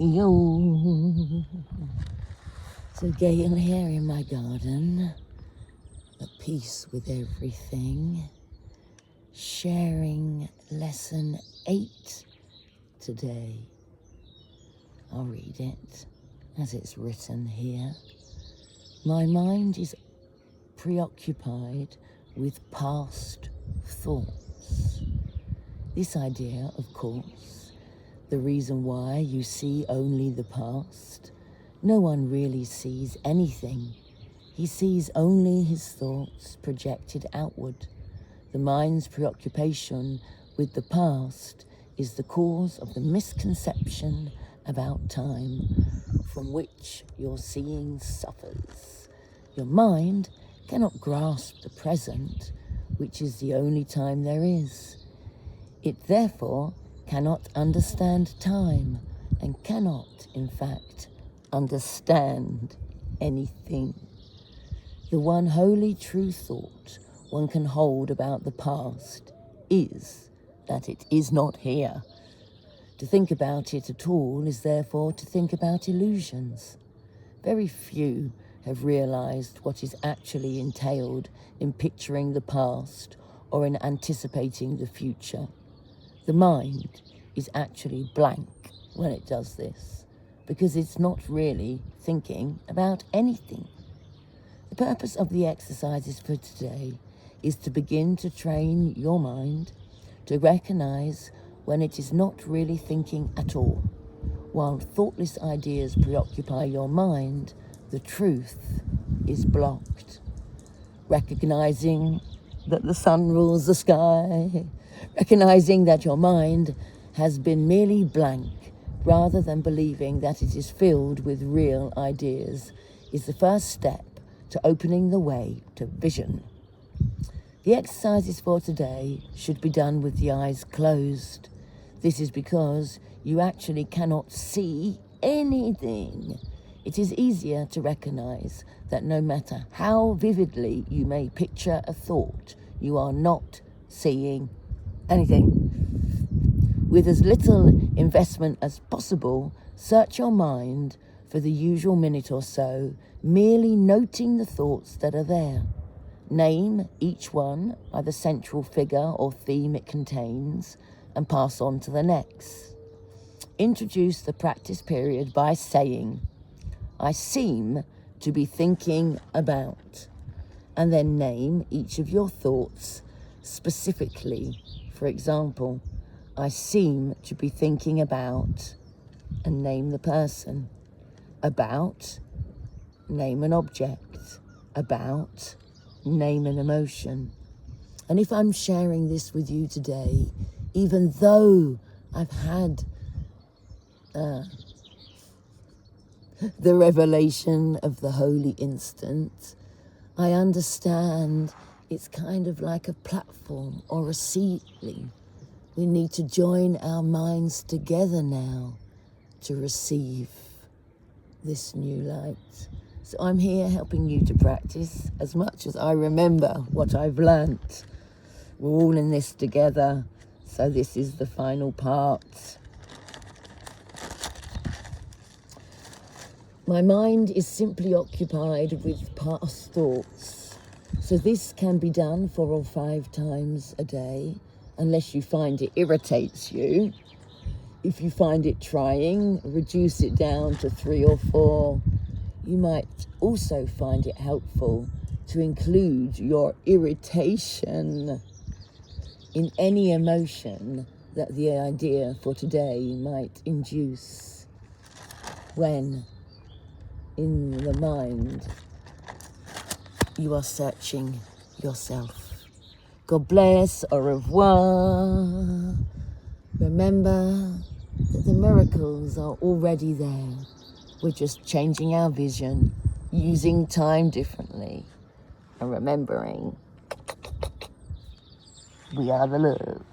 Yo. So Gail here in my garden, at peace with everything, sharing lesson 8 today. I'll read it as it's written here. My mind is preoccupied with past thoughts. This idea, of course, the reason why you see only the past. No one really sees anything. He sees only his thoughts projected outward. The mind's preoccupation with the past is the cause of the misconception about time from which your seeing suffers. Your mind cannot grasp the present, which is the only time there is. It therefore cannot understand time and cannot, in fact, understand anything. The one wholly true thought one can hold about the past is that it is not here. To think about it at all is therefore to think about illusions. Very few have realized what is actually entailed in picturing the past or in anticipating the future. The mind is actually blank when it does this, because it's not really thinking about anything. The purpose of the exercises for today is to begin to train your mind to recognize when it is not really thinking at all. While thoughtless ideas preoccupy your mind, the truth is blocked. Recognizing that the sun rules the sky, recognizing that your mind has been merely blank rather than believing that it is filled with real ideas is the first step to opening the way to vision. The exercises for today should be done with the eyes closed. This is because you actually cannot see anything. It is easier to recognize that no matter how vividly you may picture a thought, you are not seeing anything. With as little investment as possible, search your mind for the usual minute or so, merely noting the thoughts that are there. Name each one by the central figure or theme it contains and pass on to the next. Introduce the practice period by saying, I seem to be thinking about, and then name each of your thoughts specifically. For example, I seem to be thinking about, and name the person. About, name an object. About, name an emotion. And if I'm sharing this with you today, even though I've had the revelation of the holy instant, I understand it's kind of like a platform or a ceiling. We need to join our minds together now to receive this new light. So I'm here helping you to practice as much as I remember what I've learnt. We're all in this together, so this is the final part. My mind is simply occupied with past thoughts. So this can be done 4 or 5 times a day, unless you find it irritates you. If you find it trying, reduce it down to 3 or 4. You might also find it helpful to include your irritation in any emotion that the idea for today might induce when in the mind you are searching yourself. God bless, au revoir. Remember that the miracles are already there. We're just changing our vision, using time differently, and remembering we are the love.